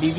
BB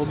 OB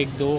1 2۔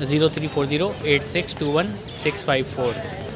03408621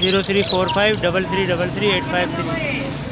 0345333853.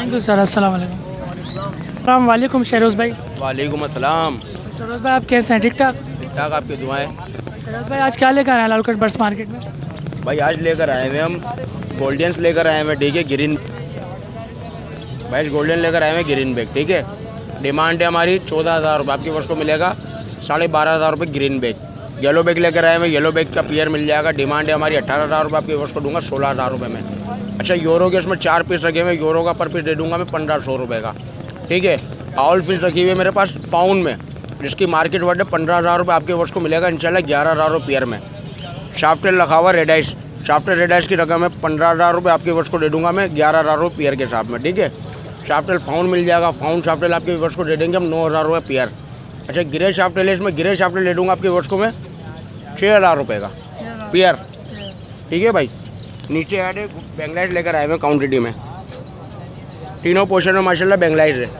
Thank you sir. अस्सलाम वालेकुम शहरोज़ भाई। वालेकुम अस्सलाम। शहरोज़ भाई आप कैसे हैं? ठीक ठाक। ठीक ठाक, आपकी दुआएं। शहरोज़ भाई आज क्या लेकर आए हैं लालगंज बर्ड्स मार्केट में? भाई आज लेकर आए हुए हम गोल्डन्स लेकर आए हुए, ठीक है, ग्रीन भाई गोल्डन लेकर आए हुए ग्रीन बैग, ठीक है। डिमांड है हमारी 14,000 रुपये, आपकी वर्ष को मिलेगा 12,500 रुपये ग्रीन बैग। येलो बैग लेकर आए हुए, येलो बैग का पेयर मिल जाएगा, डिमांड है हमारी 18,000 रुपये, आपकी वर्ष को दूंगा 16,000 रुपये में। अच्छा यूरो के इसमें 4 पीस रखे हुए, यूरो का पर पीस दे दूंगा मैं 1,500 रुपये का, ठीक है। आउल फिश रखी हुई है मेरे पास फाउन में, जिसकी मार्केट वर्ड है 15,000 रुपये, आपके वर्ष को मिलेगा इंशाल्लाह 11,000 रुपये पेयर में। शाफ्टेल रखा हुआ रेड आइस, शाफ्टेल रेड आइस की रकम है 15,000 रुपये, आपके वर्ष को दे दूंगा मैं 11,000 रुपये पेयर के हिसाब में, ठीक है। शाफ्टेल फाउन मिल जाएगा, फाउन शाफ्टेल आपके वर्ष को दे देंगे हम 9,000 रुपये पेयर। अच्छा ग्रे शाफ्टेल है, इसमें ग्रे शाफ्टेल ले दूंगा आपके वर्ष को मैं 6,000 रुपये का पेयर, ठीक है भाई। नीचे ऐड है बेंगलाइज लेकर आए हुए काउंटिटी में, तीनों पोर्शन में माशाल्लाह बेंगलाइज है।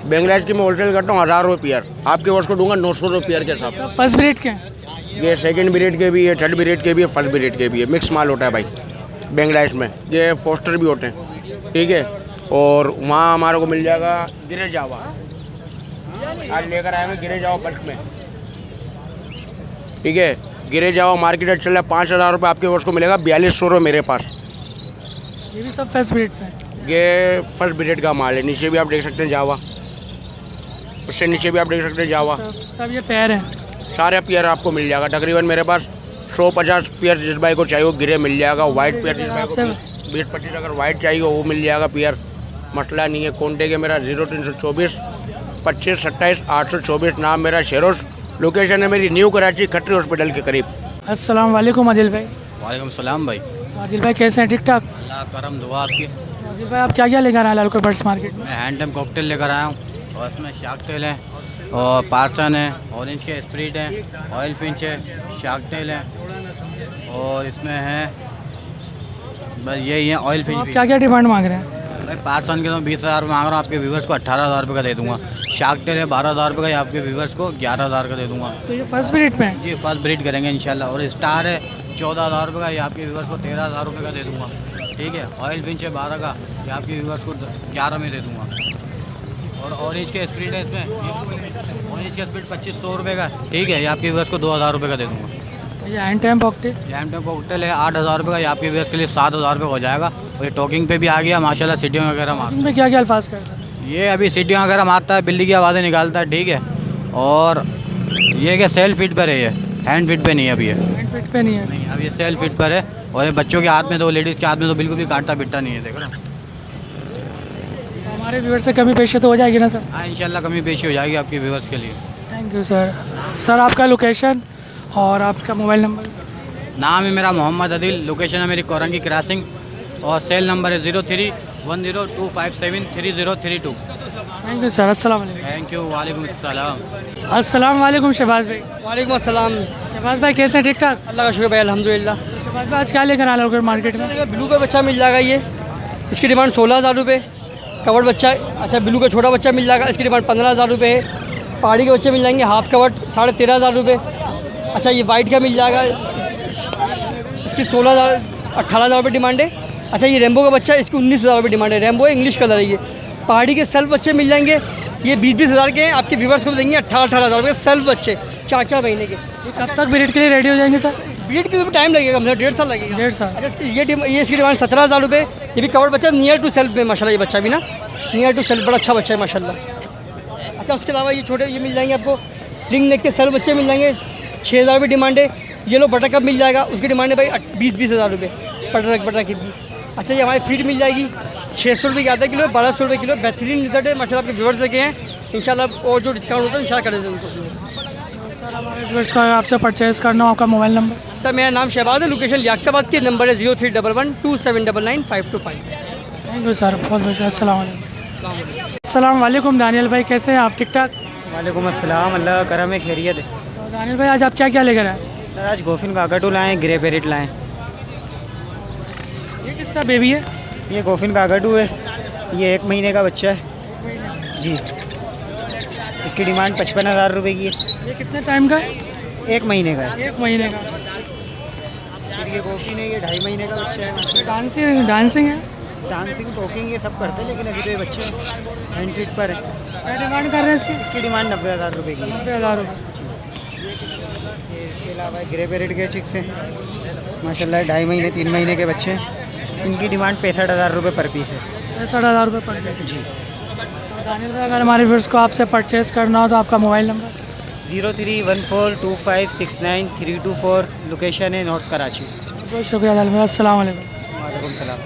बेंगलाइज की मैं होलसेल करता हूँ 1,000 रुपये पेयर, आपके वर्ष को दूंगा 900 रुपये पेयर के हिसाब से। फर्स्ट ब्रीड के हैं ये सेकंड ब्रीड के भी है, थर्ड ब्रीड के भी है, फर्स्ट ब्रीड के भी है, मिक्स माल होता है भाई बेंगलाइज में। ये फोस्टर भी होते हैं, ठीक है। और वहाँ हमारे को मिल जाएगा गिरे जावा, आज लेकर आए हैं गिरे जावा बल्क में, ठीक है। गिरे जावा मार्केट रेट चल रहा है 5,000 रुपये, आपके वर्ष को मिलेगा 4,200 रुपये मेरे पास। ये भी सब फर्स्ट ब्रीड पे हैं। ये फर्स्ट ब्रीड का माल है, नीचे भी आप देख सकते हैं जावा, उससे नीचे भी आप देख सकते हैं जावा, सब ये पेयर हैं। सारे पेयर आपको मिल जाएगा तकरीबन मेरे पास 150 पेयर, जिस भाई को चाहिए वो गिरे मिल जाएगा। वाइट पेयर जिस भाई को 20-25 अगर वाइट चाहिए वो मिल जाएगा पेयर, मसला नहीं है। कॉन्टेक्ट है मेरा 0324 25 27 824, नाम मेरा शेरोज, लोकेशन है मेरी न्यू कराची खट्री हॉस्पिटल के करीब। अस्सलाम वालेकुम आदिल भाई। वालेकुम सलाम भाई। आदिल भाई कैसे हैं? ठीक ठाक। अल्लाह करम दुआ आपकी। आदिल भाई आप क्या क्या लेकर आए लालगंज बर्ड्स मार्केट में? मैं हैंड टाइम कॉकटेल लेकर आया हूँ, और इसमें शार्क टेल है, और पार्सन है, ऑरेंज के स्प्रिट है, ऑयल फिंच है, शार्क टेल है, और इसमें है बस यही है ऑयल फिंच भी। क्या क्या डिमांड मांग रहे हैं? भाई पार्सन के तो 20,000 मांग रहा हूँ, आपके व्यूवर्स को 18,000 रुपये का दे दूँगा। शार्क टेल है 12,000 रुपये का, आपके व्यूवर्स को 11,000 का दे दूँगा। तो ये फर्स्ट ब्रीड पे हैं? जी फर्स्ट ब्रीड करेंगे इंशाल्लाह। और स्टार है 14,000 रुपये का, ये आपके व्यूवर्स को 13,000 रुपये का दे दूँगा, ठीक है। ऑयल फिंच है 12 का, ये आपके व्यूवर्स को 11 में दे दूँगा। और ऑरेंज के स्प्रिट है, इसमें ऑरेंज के स्प्रिट 2,500 रुपये का, ठीक है, ये आपके व्यूवर्स को 2,000 रुपये का दे दूँगा। ये हैंड टाइम कॉकटेल? ये हैंड टाइम कॉकटेल है 8,000 रुपये का, ये आपके व्यूवर्स के लिए 7,000 रुपये हो जाएगा। और ये टॉकिंग पे भी आ गया माशाल्लाह, सीटियों वगैरह मारता इनमें क्या क्या अल्फाज करता है? है, ये अभी सीटियों वगैरह मारता है, बिल्ली की आवाज़ें निकालता है, ठीक है। और ये कि सेल फिट पर है, ये हैंड फिट पे नहीं है अभी, ये हैंड फिट पे नहीं है। नहीं अभी ये सेल फिट पर है। और ये बच्चों के हाथ में तो, लेडीज़ के हाथ में तो बिल्कुल भी काटता पिटता नहीं है, देखो ना। हमारे व्यूअर्स से कमी पेशी तो हो जाएगी ना सर? हाँ इंशाल्लाह कमी पेशी हो जाएगी आपके व्यूवर्स के लिए। Thank you sir. सर आपका लोकेशन और आपका मोबाइल नंबर? नाम है मेरा मोहम्मद अदिल, लोकेशन है मेरी कोरंगी क्रॉसिंग, और सेल नंबर है 031025733032। Thank you sir. अस्सलाम वालेकुम। Thank you. वालेकुम अस्सलाम। अस्सलाम वालेकुम शहबाज भाई। वालेकुम अस्सलाम। शहबाज भाई कैसे हैं? ठीक ठाक। अल्लाह का शुक्र भाई, अल्हम्दुलिल्लाह। शहबाज भाई आज क्या लेकर आए लालगंज मार्केट में? ब्लू का बच्चा मिल जाएगा, ये इसकी डिमांड 16,000 रुपये। कवर्ड बच्चा, अच्छा ब्लू का छोटा बच्चा मिल जाएगा, इसकी डिमांड 15,000 रुपये है। पहाड़ी के बच्चे मिल जाएंगे हाफ कवर्ड 13,500 रुपये। अच्छा ये वाइट का मिल जाएगा, इसकी 18,000 रुपये डिमांड है। अच्छा ये रेम्बो का बच्चा है, इसकी 19,000 रुपये डिमांड है। रेम्बो है, इंग्लिश कलर है ये। पहाड़ी के सेल्फ बच्चे मिल जाएंगे, ये 20-20 हज़ार के हैं, आपके व्यूवर्स को देंगे 18,000 रुपये सेल्फ बच्चे 4-4 महीने के। ये कब तक ब्रीड के लिए रेडी हो जाएंगे सर? ब्रीड के लिए टाइम लगेगा, मतलब 1.5 साल लगेगा। 1.5 साल। अच्छा ये इसकी डिमांड 17,000 रुपये। ये भी कवर्ड बच्चा, नियर टू सेल्फ में माशाल्लाह, ये बच्चा भी ना नियर टू सेल्फ, बड़ा अच्छा बच्चा है माशाल्लाह। अच्छा उसके अलावा ये छोटे ये मिल जाएंगे आपको, रिंग नेक के सेल्फ बच्चे मिल जाएंगे, 6,000 रुपये डिमांड है। येलो बटर कप मिल जाएगा, उसकी डिमांड है भाई 20-20 हज़ार रुपये बटर की भी। अच्छा ये हमारी फीड मिल जाएगी 600 रुपये की आधा किलो, 1,200 रुपये किलो। बेहतरीन रिजल्ट है माशाल्लाह, आपके व्यूवर्स लगे हैं इंशाल्लाह, और जो डिस्काउंट होता है इंशाल्लाह कर देते हैं उनको। सर हमारे व्यूअर्स का आपसे परचेज़ करना हो, आपका मोबाइल नंबर? सर मेरा नाम शहबाज है, लोकेशन लियाकताबाद की, नंबर है 031127999525। थैंक यू सर, बहुत बहुत अस्सलाम वालेकुम। अस्सलाम वालेकुम दानियल भाई, कैसे हैं आप? ठीक ठाक। वालेकुम अस्सलाम, अल्लाह का करम है, खैरियत है। तो दानियल भाई आज आप क्या क्या लेकर आए? सर आज गोफिन काकाटू लाएँ, ग्रे पैरेट लाएँ। ये किसका बेबी है? ये गोफिन काकाटू है, ये 1 महीने का बच्चा है जी। इसकी डिमांड 55,000 रुपये की है। ये कितने टाइम का है? 1 महीने का है। 1 महीने का। फिर ये गोफिन है, ये 2.5 महीने का बच्चा है। डांसिंग है? डांसिंग टॉकिंग ये सब करते हैं, लेकिन अभी तो ये बच्चे हैंड फीट पर है। क्या डिमांड कर रहे हैं इसकी? इसकी डिमांड 90,000 रुपये की है। 90,000 रुपये। इसके अलावा ग्रे पेरेट के चिक्स हैं माशाल्लाह, 2.5 महीने 3 महीने के बच्चे हैं। इनकी डिमांड 65,000 रुपये पर पीस है। 65,000 रुपये पर पीस। जी। दानिश भाई, अगर हमारे व्यूअर्स को आपसे परचेज़ करना हो तो आपका मोबाइल नंबर? 03142569 लोकेशन है नॉर्थ कराची। बहुत शुक्रिया दानिश। अस्सलाम वालेकुम। वालेकुम सलाम।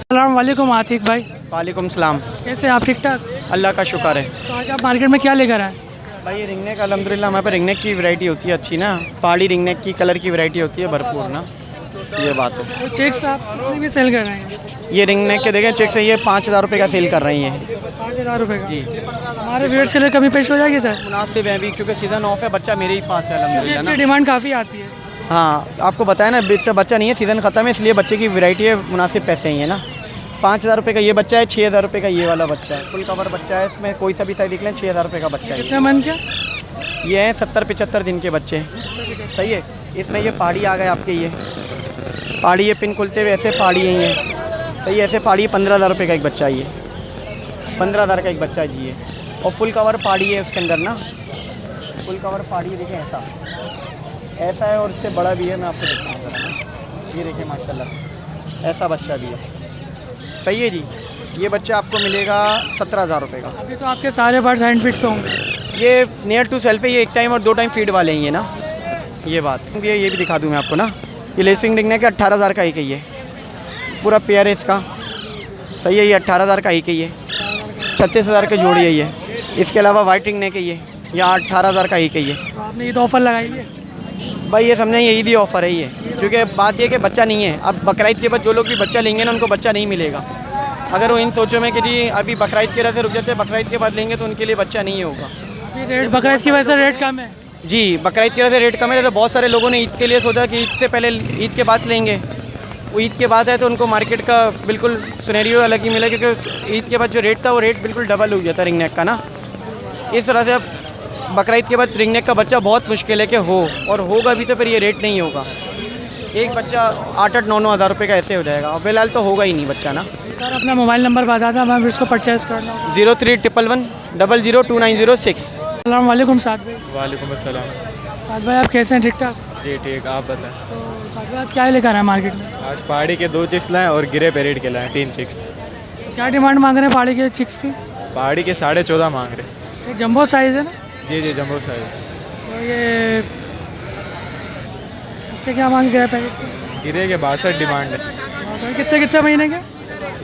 अस्सलाम वालेकुम आतिक भाई, वालेकुम सलाम। कैसे हैं आप? ठीक ठाक? अल्लाह का शुक्र है। तो आज आप मार्केट में क्या लेकर आए? भाई ये रिंग नेक अल्हम्दुलिल्लाह हमारे पे रिंग नेक की वैरायटी होती है अच्छी ना, पहाड़ी रिंग नेक की कलर की वैरायटी होती है भरपूर ना, ये बात है। तो चेक्स आप कितने में सेल कर रहे हैं? ये रिंग नेक के देखें चेक से ये 5,000 रुपये का सेल कर रही हैं। 5,000 रुपये का? जी। हमारे व्यूअर्स के लिए कमी पेश हो जाएगी सर? मुनासिब है अभी, क्योंकि सीज़न ऑफ है, बच्चा मेरे ही पास है अल्हम्दुलिल्लाह ना। इसकी डिमांड काफ़ी आती है। हाँ, आपको बताया ना बच्चा नहीं है, सीज़न ख़त्म है, इसलिए बच्चे की वैरायटी है, मुनासिब पैसे ही है ना। 5,000 रुपये का ये बच्चा है, 6,000 रुपये का ये वाला बच्चा है, फुल कवर बच्चा है, इसमें कोई सा भी साइज देख लें 6,000 रुपये का बच्चा है। कितने मन क्या? ये हैं 70-75 दिन के बच्चे, सही है। इसमें ये पहाड़ी आ गए आपके, ये पहाड़ी, ये पिन खुलते हुए ऐसे पहाड़ी है ये, सही है। ऐसे पहाड़ी 15,000 रुपये का एक बच्चा है, ये 15,000 का एक बच्चा है जी ये। और फुल कवर पहाड़ी है उसके अंदर ना, फुल कवर पहाड़ी देखें ऐसा ऐसा है, और इससे बड़ा भी है, मैं आपको दिखाऊंगा जरा। ये देखें माशाल्लाह ऐसा बच्चा भी है, सही है जी। ये बच्चा आपको मिलेगा 17,000 रुपये का। अभी तो आपके सारे बर्ड्स हैंड फिट तो होंगे? ये नियर टू सेल्फ है, ये 1 टाइम और 2 टाइम फीड वाले हैं ये ना, ये बात। ये भी दिखा दूँ मैं आपको ना, ये लेसिंग रिंग के 18,000 का एक ही है, पूरा पेयर है इसका, सही है। ये 18,000 का एक ही है, 36,000 के जोड़ी है ये। इसके अलावा वाइट रिंग नेक है ये, यहाँ 18,000 का एक ही है। तो आपने ये तो ऑफ़र लगाई है भाई, ये समझे यही भी ऑफ़र है ये, क्योंकि बात ये कि बच्चा नहीं है। अब बकरीद के बाद जो लोग भी बच्चा लेंगे ना, उनको बच्चा नहीं मिलेगा। अगर वो इन सोचों में कि जी अभी बकरीद के रहते रुक जाते हैं, बकरीद के बाद लेंगे तो उनके लिए बच्चा नहीं होगा। रेट बकरीद की वजह से रेट कम है जी, बकरीद की वजह से रेट कम है। तो बहुत सारे लोगों ने ईद के लिए सोचा कि ईद से पहले, ईद के बाद लेंगे, वो ईद के बाद है तो उनको मार्केट का बिल्कुल सिनेरियो अलग ही मिला, क्योंकि ईद के बाद जो रेट था वो रेट बिल्कुल डबल हो गया था रिंग नेक का ना। इस तरह से अब बकरीद के बाद रिंग नेक का बच्चा बहुत मुश्किल है कि हो, और होगा भी तो फिर ये रेट नहीं होगा। एक बच्चा 8-9 हज़ार रुपये का ऐसे हो जाएगा, और फिलहाल तो होगा ही नहीं बच्चा ना। सर अपना मोबाइल नंबर बता दें, हमें इसको परचेज़ करना हो। 0311002906। अस्सलाम वालेकुम साद भाई। वालेकुम अस्सलाम। साद भाई, आप कैसे हैं? ठीक ठाक? जी ठीक, आप बताएं। तो साद भाई, आप क्या लेकर आए मार्केट में? आज पहाड़ी के 2 चिक्स लाएँ और गिरे पेरेट के लाएँ 3 चिक्स। क्या डिमांड मांग रहे हैं पहाड़ी के चिक्स की? पहाड़ी के 14.5 मांग रहे। ये जंबो साइज़ है ना? जी जी, जम्बो साइज। तो ये इसके क्या मांग रहे हैं पैकेट के? गिरे के 62 डिमांड है। सर कितने कितने महीने के?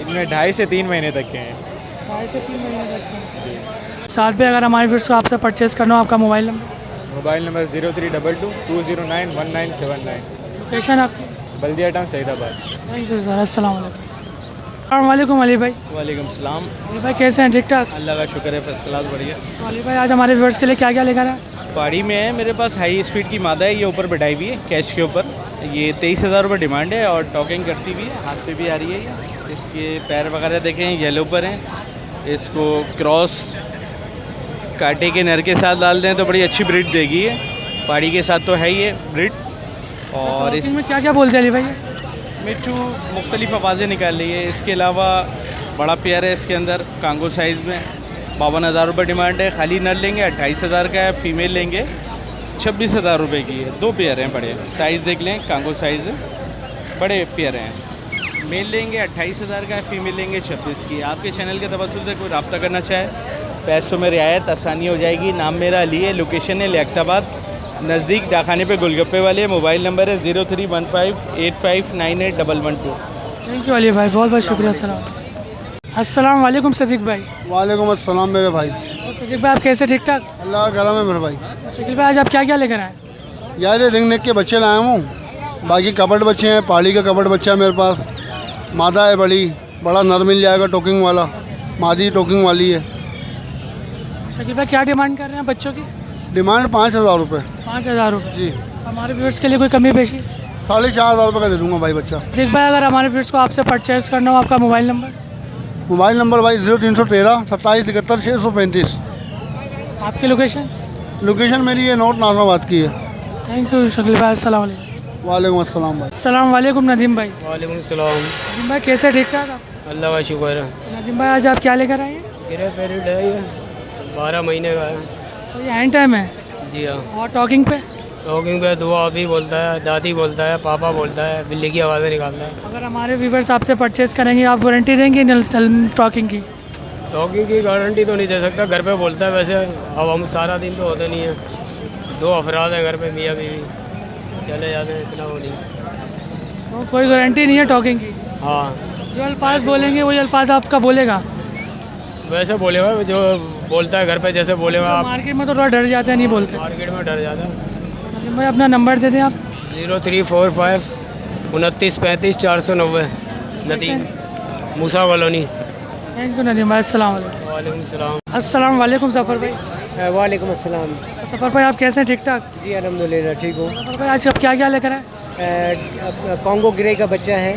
इनमें 2.5 से 3 महीने तक के हैं। 2.5 से 3 महीने तक के। साथ पे अगर हमारे व्यूअर्स को आपसे परचेज़ करना हो, आपका mobile number? Mobile number 0322209179। Location आपकी? Baldia town, Saeedabad. Thank you sir. अस्सलाम वालेकुम अली भाई। वालेकुम सलाम। अली भाई कैसे हैं? ठीक ठाक? अल्लाह का शुक्र है, फर्स्ट क्लास बढ़िया। तो अली भाई, आज हमारे व्यूअर्स के लिए क्या क्या लेकर आए? पहाड़ी में है मेरे पास हाई स्पीड की मादा है, ये ऊपर बैठाई हुई है कैश के ऊपर। ये 23,000 रुपये डिमांड है, और टॉकिंग करती भी है, हाथ पे भी आ रही है ये। इसके पैर वगैरह देखें येलो पर हैं। इसको क्रॉस कांटे के नर के साथ डाल दें तो बड़ी अच्छी ब्रीड देगी ये। पहाड़ी के साथ तो है ही ये ब्रीड। और इसमें क्या क्या बोलते हैं अली भाई? मिट्टू मुख्तलिफ आवाज़ें निकाल रही है। इसके अलावा बड़ा पेयर है इसके अंदर, कांगो साइज़ में, 52,000 रुपये डिमांड है। खाली नर लेंगे 28,000 का है, फीमेल लेंगे 26,000 रुपये की है। 2 पेयर हैं बड़े, साइज़ देख लें, कांगो साइज़ है, बड़े पेयर हैं। मेल लेंगे 28,000 का है, फीमेल लेंगे 26 की। आपके चैनल के तवज्जुह से कोई रब्ता करना चाहे, पैसों में रियायत आसानी हो जाएगी। नाम मेरा अली है, लोकेशन है लियाकताबाद, नज़दीक डाकखाने पे गोलगप्पे वाले। मोबाइल नंबर है 0315859812। थैंक यू अली भाई, बहुत बहुत शुक्रिया। अस्सलाम वालेकुम सदीक भाई। वालेकुम अस्सलाम मेरे भाई। तो सदीक भाई, आप कैसे? ठीक ठाक? अल्लाह का करम है मेरे भाई। शकील भाई, आज आप क्या क्या लेकर आए? यार ये रिंग नेक के बच्चे लाया हूँ, बाकी कबड बच्चे हैं। पहाड़ी का कबड बच्चा है मेरे पास, मादा है बड़ी, बड़ा नर मिल जाएगा टोकिंग वाला, मादी टोकिंग वाली है। शकील भाई, क्या डिमांड कर रहे हैं बच्चों की? डिमांड 5,000 रुपये। 5,000 रुपये जी। हमारे व्यूअर्स के लिए कोई कमी पेशी? 4,500 रुपये का दे दूँगा भाई बच्चा। देख भाई, अगर हमारे व्यूअर्स को आपसे परचेज़ करना हो, आपका मोबाइल नंबर? मोबाइल नंबर भाई 0313 2771 635। आपकी लोकेशन? लोकेशन मेरी ये नॉर्थ नाज़ाबाद की है। थैंक यू शकील भाई। अस्सलाम वालेकुम। वालेकुम अस्सलाम भाई। अस्सलाम वालेकुम नदीम भाई। वालेकुम सलाम। नदीम भाई कैसे? ठीक ठाक आप? अल्लाह का शुक्र है। नदीम भाई आज आप क्या लेकर आए हैं? गिरे पेरिड है ये 12 महीने का है। तो ये हैंड टाइम है जी हाँ। और टॉकिंग पे? टॉकिंग पे दुआ भी बोलता है, दादी बोलता है, पापा बोलता है, बिल्ली की आवाज़ें निकालता है। अगर हमारे व्यूवर्स आपसे परचेज करेंगे आप वारंटी देंगे टॉकिंग की? टॉकिंग की गारंटी तो नहीं दे सकता, घर पे बोलता है वैसे। अब हम सारा दिन तो होते नहीं हैं, 2 अफराद हैं घर पे, मियाँ बीवी, चले जाते हैं, इतना वो नहीं। तो कोई गारंटी नहीं है टॉकिंग की? हाँ, जो अल्फाज बोलेंगे वही अल्फाज आपका बोलेगा? वैसे बोलेगा जो बोलता है घर पे, जैसे बोलेगा आप। मार्केट में तो थोड़ा डर जाते हैं, नहीं बोलते। मार्केट में डर जाता है। नदीम भाई अपना नंबर दे दें आप। 0345 29 35 490 नदीम मूसा कॉलोनी। थैंक यू नदीम भाई। अस्सलाम वालेकुम। वालेकुम सलाम। अस्सलाम वालेकुम सफ़र भाई। वालेकुम अस्सलाम। सफ़र भाई आप कैसे हैं? ठीक ठाक? जी अल्हम्दुलिल्लाह ठीक हूँ। सफ़र भाई आज आप क्या क्या लेकर आए? कॉन्गो ग्रे का बच्चा है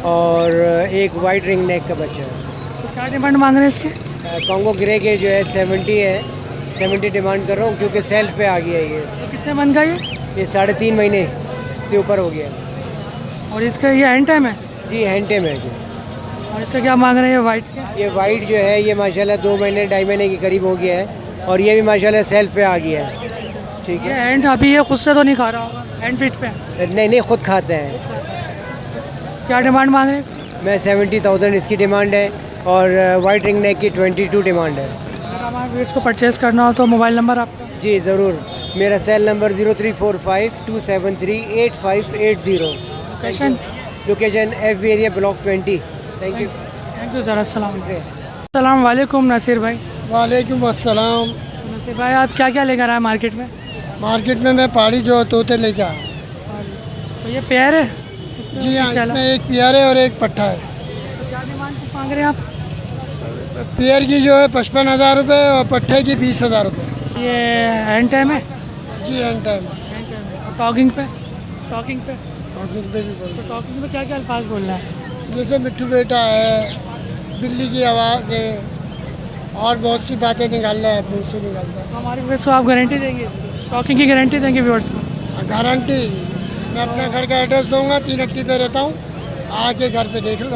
और एक वाइट रिंग नेक का बच्चा है। तो क्या डिमांड मांग रहे हैं इसके? कॉन्गो ग्रे के जो है 70 है, 70 डिमांड कर रहा हूँ क्योंकि सेल्फ पे आ गया है ये। तो कितने मन का ये? 3.5 महीने से ऊपर हो गया। और इसका ये हैंड टाइम है? जी हैंड टाइम है जी। और इसका क्या मांग रहे हैं ये वाइट के? ये वाइट जो है ये माशाल्लाह 2 महीने 2.5 महीने के करीब हो गया है और ये भी माशाल्लाह सेल्फ पे आ गया है। ठीक ये है। हैंड अभी ये खुद से तो नहीं खा रहा होगा, हैंड फिट पे? नहीं खुद खाता है। क्या डिमांड मांग रहे हैं इसकी? मैं 70,000 इसकी डिमांड है और वाइट रिंग नेक की 22 डिमांड है। अगर हमारे इसको परचेज़ करना हो तो मोबाइल नंबर आपका? जी ज़रूर, मेरा cell number 0345 273 8580। Location? Location FB area block 20। Thank you. Thank you sir. अस्सलाम वालेकुम नसीर भाई। वालेकुम अस्सलाम। नसीर भाई आप क्या क्या लेकर आए मार्केट में? मार्केट में मैं पहाड़ी जो तोते लेकर आया। तो ये पेयर है? जी हाँ, इसमें एक पेयर है और एक पट्ठा है। तो क्या डिमांड मांग रहे हैं आप? पेयर की जो है 55,000 रुपये और पट्ठे की 20,000 रुपये। ये हैंड टाइम है? जी हैंड टाइम है। टॉकिंग पे? टॉकिंग पे? टॉकिंग पे भी बोल। तो टॉकिंग में क्या क्या अल्फाज बोलना है? जैसे मिट्टू बेटा है, बिल्ली की आवाज़ है और बहुत सी बातें निकालना है, मुँह से निकालता है। तो हमारे व्यूअर्स को आप गारंटी देंगे इसकी? टॉकिंग की गारंटी देंगे व्यूअर्स को? गारंटी। मैं अपना घर का एड्रेस दूंगा, 3 अट्टी पे रहता हूँ, आके घर पे देख लो।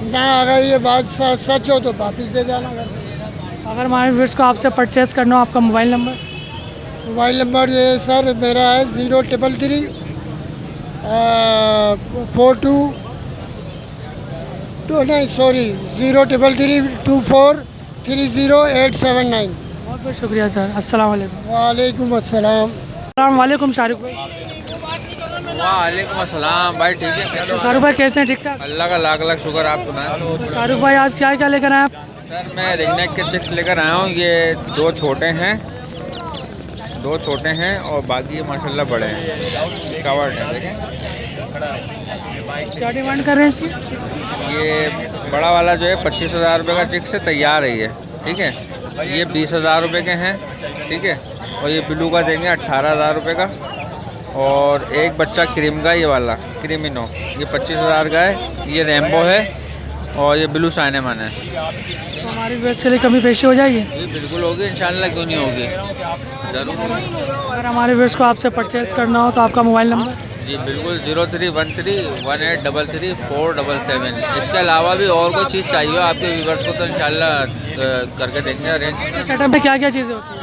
ना अगर ये बात सच हो तो वापस दे जाना घर पे। अगर हमारे व्यूअर्स को आपसे परचेज़ करना हो, आपका मोबाइल नंबर? मोबाइल नंबर ये सर मेरा है 033 42 नहीं सॉरी 033 24 30 879। बहुत बहुत शुक्रिया सर। अस्सलाम वालेकुम। वालेकुम अस्सलाम। अस्सलाम वालेकुम शाहरुख भाई। वालेकुम अस्सलाम भाई। ठीक है तो शाहरुख भाई कैसे हैं? ठीक ठाक? अल्लाह का लाख लाख शुक्र। आप सुनाएं। शाहरुख भाई आज क्या क्या लेकर आए आप? सर मैं रिंग नेक के चिक्स लेकर आया हूँ। ये 2 छोटे हैं, 2 छोटे हैं और बाकी ये माशाल्लाह बड़े हैं, कवर्ड हैं। देखें क्या डिमांड कर रहे हैं इसकी? ये बड़ा वाला जो है 25,000 रुपये का चिक्स से तैयार है ये। ठीक है, ये 20,000 रुपये के हैं। ठीक है, और ये ब्लू का देंगे 18,000 रुपये का। और एक बच्चा क्रीम का, ये वाला क्रीमिनो, ये 25,000 का है। ये रेम्बो है और ये ब्लू साइनेमन है। तो हमारी व्यूअर्स के लिए कमी पेशी हो जाएगी? ये बिल्कुल होगी इंशाल्लाह, क्यों नहीं होगी, ज़रूर। अगर हमारे व्यूअर्स को आपसे परचेज़ करना हो तो आपका मोबाइल नंबर? जी बिल्कुल 0313 1833 477। इसके अलावा भी और कोई चीज़ चाहिए आपके व्यूवर्स को तो इंशाल्लाह करके देंगे अरेंज। सेटअप में क्या क्या चीज़ें होती हैं?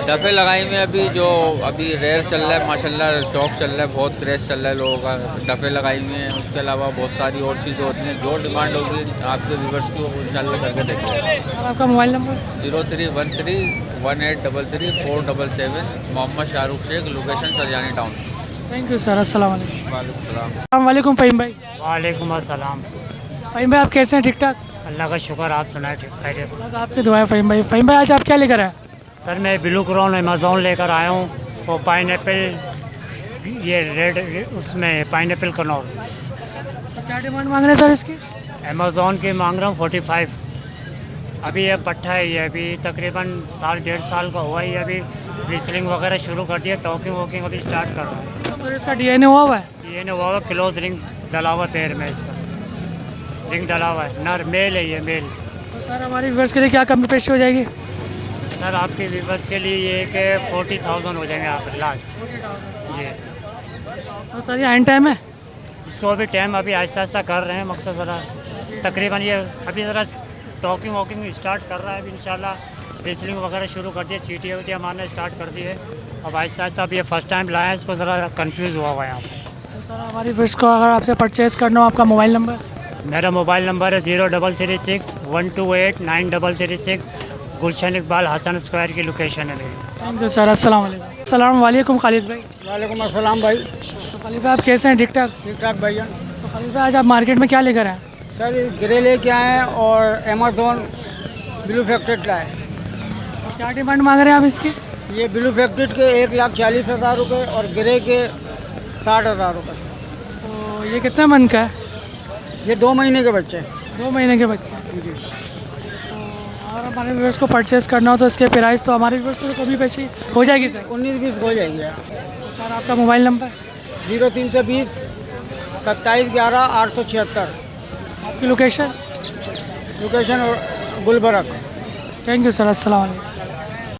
डफे लगाई में अभी जो अभी रेयर चल रहा है माशाल्लाह, शौक चल रहा है, बहुत क्रेज़ चल रहा है लोगों का। डफे लगाई में है, उसके अलावा बहुत सारी और चीज़ें होती हैं। जो डिमांड होगी आपके व्यूवर्स की वो इंशाल्लाह करके देंगे। और आपका mobile number? 0313 1833 477। Mohammad Shahrukh Sheikh, location Saryani town. Thank you sir. अस्सलाम वालेकुम। वालेकुम वालेकुम फ़हीम भाई। वालेकुम अस्सलाम। फ़हीम भाई आप कैसे हैं? ठीक ठाक? अल्लाह का शुक्र, आप सुनाए ठीक खैरियत? बस आपकी दुआ है फ़हीम भाई। फ़हीम भाई आज आप क्या लेकर आए? सर मैं ब्लू क्राउन अमेज़ॉन लेकर आया हूँ और पाइनएप्पल, ये रेड उसमें पाइनएप्पल कनौर। तो क्या डिमांड मांग रहे हैं सर इसकी? अमेज़ॉन की मांग रहा हूँ 45। अभी ये पट्ठा है, ये अभी तकरीबन 1.5 साल का हुआ। ये अभी ब्रिसलिंग वगैरह शुरू कर दिया, टॉकिंग वॉकिंग अभी स्टार्ट कर रहा है। सर इसका DNA हुआ हुआ है? DNA हुआ हुआ, क्लोज रिंग डला हुआ पैर में, इसका रिंग डला हुआ है। नर मेल है ये, मेल। तो सर हमारी व्यूअर्स के लिए क्या कमी पेशी हो जाएगी? सर आपके व्यूवर्स के लिए ये कि 40,000 हो जाएंगे आप लास्ट। जी। तो सर ये हैंड टाइम है? इसको अभी टाइम अभी आहिस्ता आहिस्ता कर रहे हैं, मकसद ज़रा तकरीबन ये अभी ज़रा टॉकिंग वॉकिंग स्टार्ट कर रहा है अभी इंशाल्लाह, रेसलिंग वगैरह शुरू कर दिए, सीटियाँ वीटियाँ मारना स्टार्ट कर दी है। अब आहिस्ता आहिस्ता अब ये फर्स्ट टाइम लाया है, इसको ज़रा कन्फ्यूज़ हुआ है यहाँ पर। तो सर हमारी फिश को अगर आपसे परचेज़ करना हो, आपका मोबाइल नंबर? मेरा मोबाइल नंबर है 0336128936, गुलशन इकबाल हसन स्क्वायर की लोकेशन है मेरी। Thank you sir. अस्सलाम वालेकुम। अस्सलाम वालेकुम खालिद भाई। वालेकुम अस्सलाम भाई। तो खालिद भाई आप कैसे हैं? ठीक ठाक? ठीक ठाक भैया। तो खालिद भाई आज आप मार्केट में क्या लेकर आए? सर ग्रे लेके आए हैं और अमेज़न ब्लू फैक्टेड लाए। तो क्या डिमांड मांग रहे हैं आप इसकी? ये ब्लू फैक्टेड के 1,40,000 रुपये और ग्रे के 60,000 रुपये। तो ये कितने मन का है? ये 2 महीने के बच्चे हैं। 2 महीने के बच्चे। जी। और हमारे व्यूअर्स को परचेज़ करना हो तो इसके प्राइस तो हमारे व्यूअर्स को कभी पेशी हो जाएगी सर? 19-20 हो जाएगी। सर आपका मोबाइल नंबर? 0320 2711 876। आपकी location? Location Gulberg. Thank you sir. अस्सलाम वालेकुम।